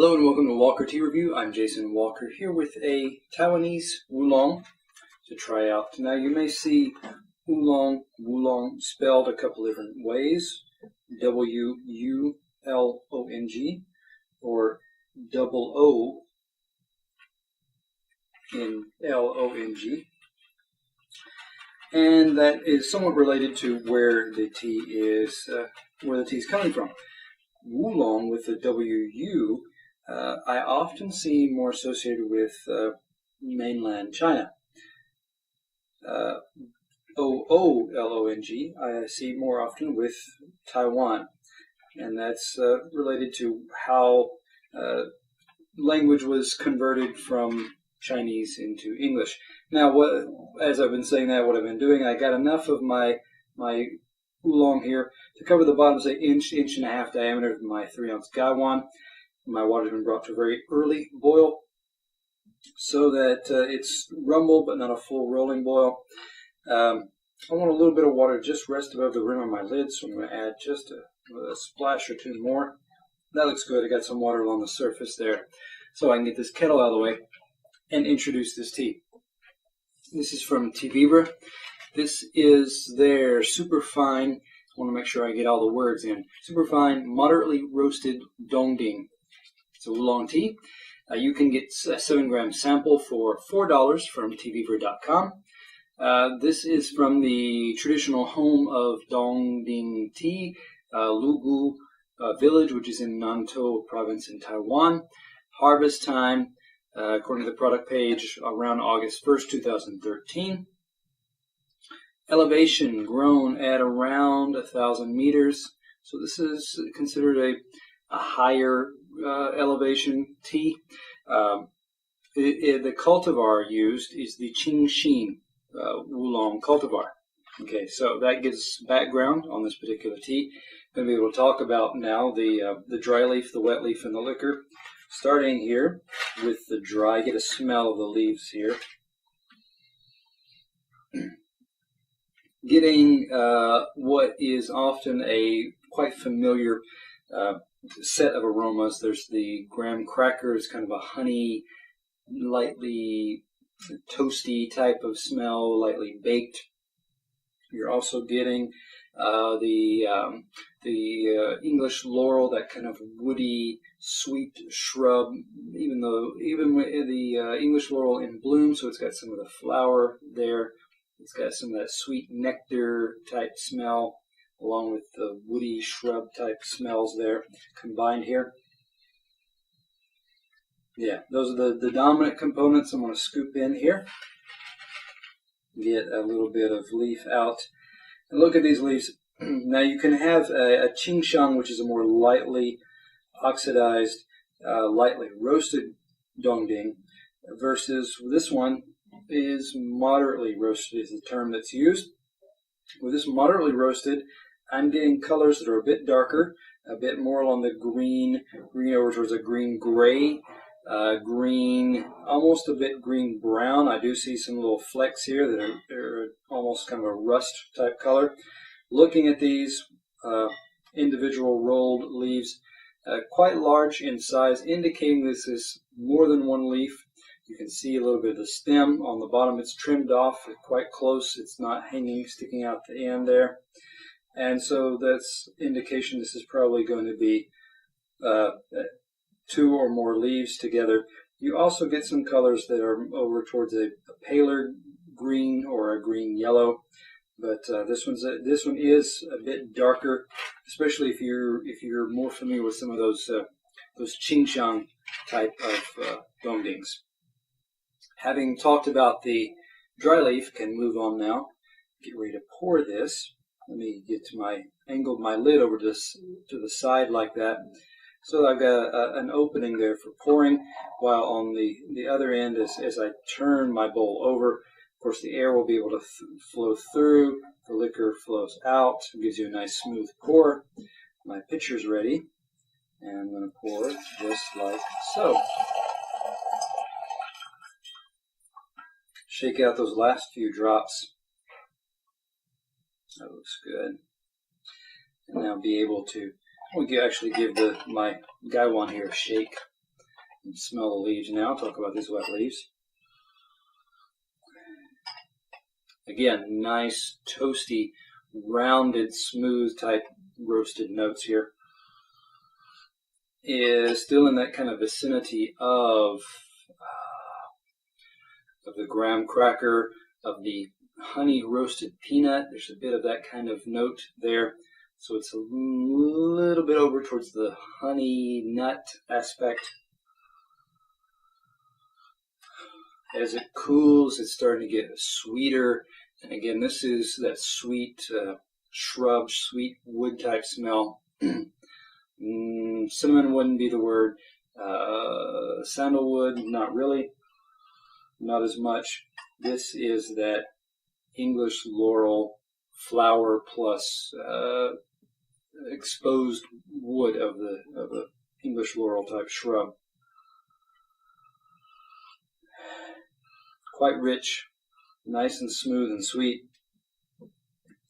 Hello and welcome to Walker Tea Review. I'm Jason Walker here with a Taiwanese oolong to try out. Now you may see oolong spelled a couple different ways, W-U-L-O-N-G or double O-N-L-O-N-G. And that is somewhat related to where the tea is coming from. Oolong with the W-U I often see more associated with mainland China. O-O-L-O-N-G I see more often with Taiwan, and that's related to how language was converted from Chinese into English. Now, as I've been saying that, what I've been doing, I got enough of my oolong here to cover the bottom, say inch and a half diameter of my 3-ounce gaiwan. My water's been brought to a very early boil so that it's rumble but not a full rolling boil. I want a little bit of water just rest above the rim of my lid, so I'm going to add just a splash or two more. That looks good. I got some water along the surface there, so I can get this kettle out of the way and introduce this tea. This is from Teavivre. This is their Superfine. I want to make sure I get all the words in. Superfine moderately roasted dongding. It's a oolong tea. You can get a 7-gram sample for $4 from teavivre.com. This is from the traditional home of dongding tea, Lugu village, which is in Nantou province in Taiwan. Harvest time, according to the product page, around August 1st, 2013. Elevation grown at around 1,000 meters. So this is considered a higher elevation tea. The cultivar used is the Qingxin oolong cultivar. Okay, so that gives background on this particular tea. I'm going to be able to talk about now the dry leaf, the wet leaf, and the liquor. Starting here with the dry, get a smell of the leaves here. Getting what is often a quite familiar set of aromas. There's the graham crackers, kind of a honey, lightly toasty type of smell, lightly baked. You're also getting the English laurel, that kind of woody, sweet shrub. Even the English laurel in bloom, so it's got some of the flower there. It's got some of that sweet nectar type smell, along with the woody shrub type smells there combined here. Yeah, those are the dominant components. I'm going to scoop in here, get a little bit of leaf out, and look at these leaves. Now you can have a Qingxiang, which is a more lightly oxidized, lightly roasted dongding, versus this one is moderately roasted, is the term that's used. With this moderately roasted, I'm getting colors that are a bit darker, a bit more along the green over towards a green-gray, green, almost a bit green-brown. I do see some little flecks here that are almost kind of a rust-type color. Looking at these individual rolled leaves, quite large in size, indicating this is more than one leaf. You can see a little bit of the stem on the bottom. It's trimmed off quite close. It's not sticking out the end there. And so that's indication this is probably going to be 2 or more leaves together. You also get some colors that are over towards a paler green or a green-yellow. But this one is a bit darker, especially if you're more familiar with some of those Qingxiang type of dongdings. Having talked about the dry leaf, can move on now. Get ready to pour this. Let me get to angled my lid over to the side like that. So I've got an opening there for pouring, while on the other end, as I turn my bowl over, of course the air will be able to flow through, the liquor flows out, it gives you a nice smooth pour. My pitcher's ready, and I'm going to pour just like so. Shake out those last few drops. That looks good. And now be able to actually give my gaiwan here a shake. Smell the leaves now. Talk about these wet leaves. Again, nice, toasty, rounded, smooth type roasted notes here. Is still in that kind of vicinity of the graham cracker, of the honey roasted peanut. There's a bit of that kind of note there. So it's a little bit over towards the honey nut aspect. As it cools, it's starting to get sweeter. And again, this is that sweet shrub, sweet wood type smell. Cinnamon wouldn't be the word. Sandalwood, not really. Not as much. This is that English laurel flower plus exposed wood of the English laurel type shrub. Quite rich, nice and smooth and sweet.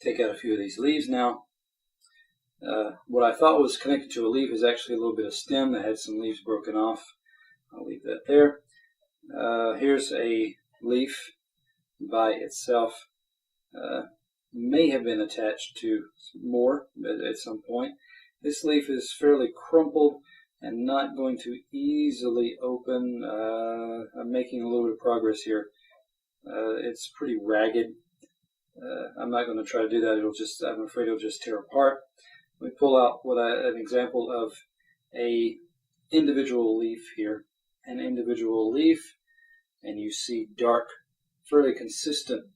Take out a few of these leaves now. What I thought was connected to a leaf is actually a little bit of stem that had some leaves broken off. I'll leave that there. Here's a leaf by itself. May have been attached to more at some point. This leaf is fairly crumpled and not going to easily open. I'm making a little bit of progress here. It's pretty ragged. I'm not going to try to do that. I'm afraid it'll just tear apart. Let me pull out an example of a individual leaf here. An individual leaf, and you see dark, fairly consistent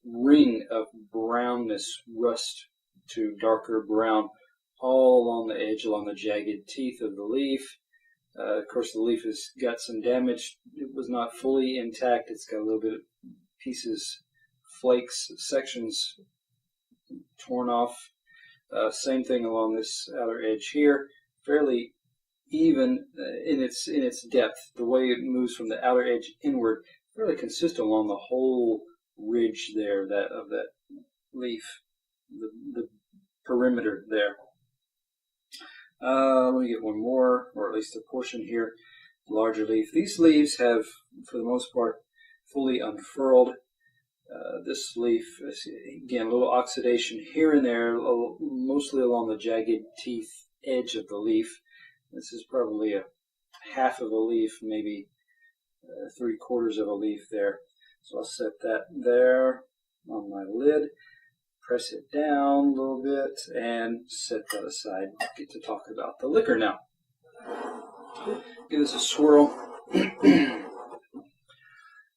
ring of brownness, rust to darker brown, all along the edge, along the jagged teeth of the leaf. Of course, the leaf has got some damage. It was not fully intact. It's got a little bit of pieces, flakes, sections torn off. Same thing along this outer edge here. Fairly even in its depth. The way it moves from the outer edge inward, fairly consistent along the whole ridge there of that leaf, the perimeter there. Let me get one more, or at least a portion here. Larger leaf. These leaves have, for the most part, fully unfurled. This leaf, again, a little oxidation here and there, mostly along the jagged teeth edge of the leaf. This is probably a half of a leaf, maybe 3/4 of a leaf there. So I'll set that there on my lid, press it down a little bit, and set that aside. I'll get to talk about the liquor now. Give this a swirl.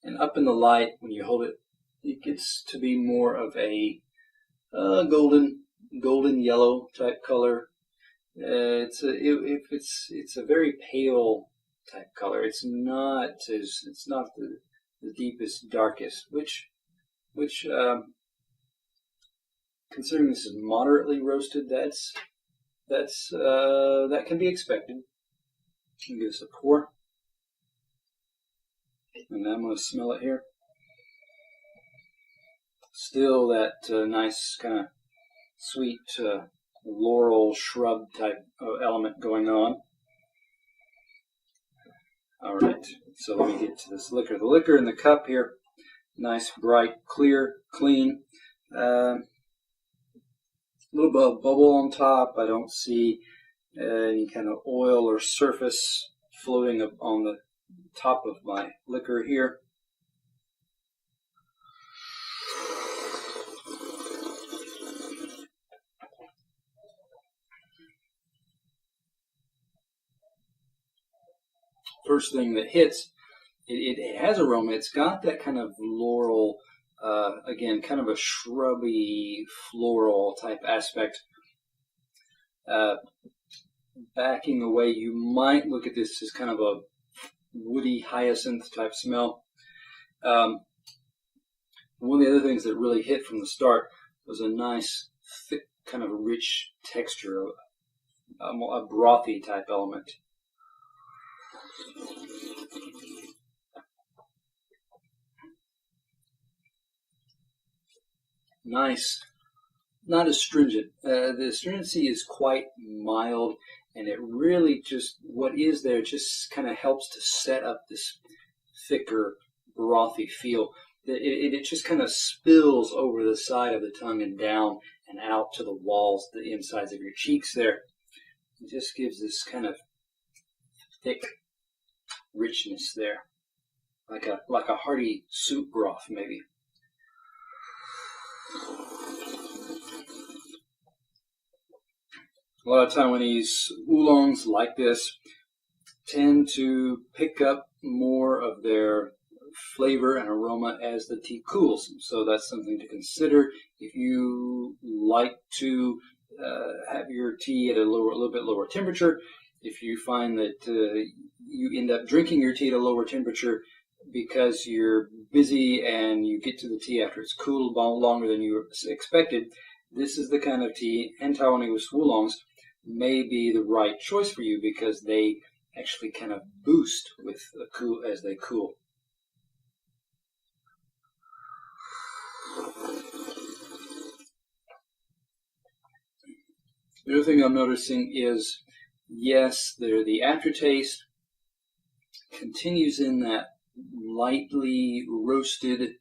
And up in the light, when you hold it, it gets to be more of a golden yellow type color. It's a very pale type color. It's not the deepest, darkest, which considering this is moderately roasted, that can be expected. Give this a pour, and I'm going to smell it here. Still that nice kind of sweet laurel shrub type of element going on. All right, so let me get to this liquor. The liquor in the cup here, nice, bright, clear, clean. A little bit of bubble on top. I don't see any kind of oil or surface floating up on the top of my liquor here. First thing that hits, it has aroma. It's got that kind of laurel, again, kind of a shrubby, floral type aspect. Backing away, you might look at this as kind of a woody hyacinth type smell. One of the other things that really hit from the start was a nice, thick, kind of rich texture, a brothy type element. Nice, not as stringent. The astringency is quite mild, and it really just, what is there just kind of helps to set up this thicker, brothy feel. It just kind of spills over the side of the tongue and down and out to the walls, the insides of your cheeks there. It just gives this kind of thick richness there, like a hearty soup broth maybe. A lot of Taiwanese oolongs like this tend to pick up more of their flavor and aroma as the tea cools. So that's something to consider if you like to have your tea at a little bit lower temperature. If you find that you end up drinking your tea at a lower temperature because you're busy and you get to the tea after it's cooled longer than you expected, this is the kind of tea, and Taiwanese oolongs may be the right choice for you because they actually kind of boost with the cool as they cool. The other thing I'm noticing is, yes, the aftertaste continues in that lightly roasted,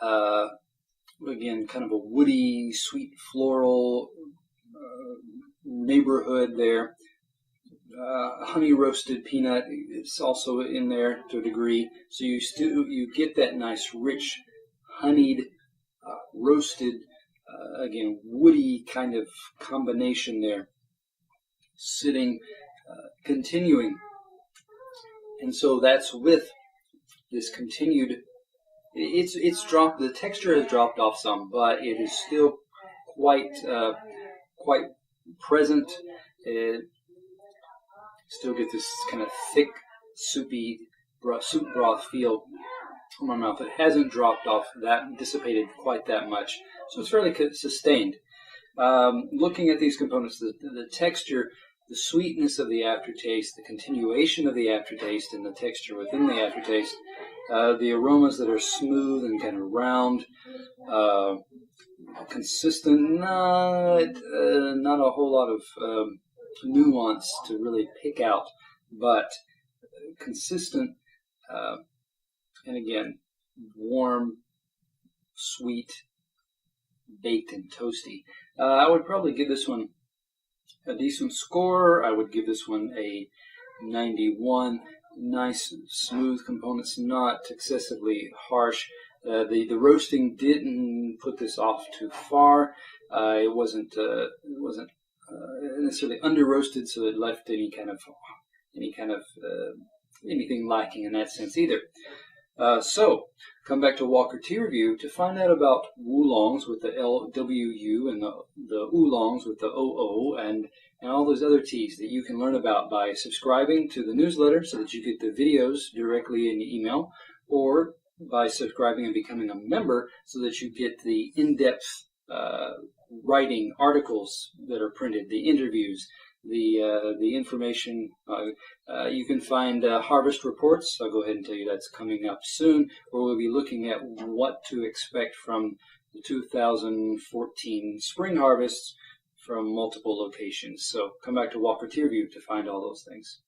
again, kind of a woody, sweet, floral neighborhood there. Honey roasted peanut is also in there to a degree, so you get that nice, rich, honeyed, roasted, again, woody kind of combination there, sitting, continuing. And so that's with this continued, it's dropped, the texture has dropped off some, but it is still quite present. It still get this kind of thick, soupy, soup broth feel in my mouth. It hasn't dropped off, dissipated quite that much. So it's fairly sustained. Looking at these components, the texture, the sweetness of the aftertaste, the continuation of the aftertaste and the texture within the aftertaste, the aromas that are smooth and kind of round, consistent, not a whole lot of nuance to really pick out, but consistent, and again, warm, sweet, baked and toasty. I would probably give this one a decent score. I would give this one a 91. Nice, smooth components, not excessively harsh. The roasting didn't put this off too far. It wasn't necessarily under roasted, so it left anything lacking in that sense either. So come back to Walker Tea Review to find out about oolongs with the LWU and the oolongs with the OO and all those other teas that you can learn about by subscribing to the newsletter so that you get the videos directly in your email, or by subscribing and becoming a member so that you get the in-depth writing articles that are printed, the interviews, the information. You can find harvest reports. I'll go ahead and tell you that's coming up soon, where we'll be looking at what to expect from the 2014 spring harvests from multiple locations. So come back to Walker Tea Review to find all those things.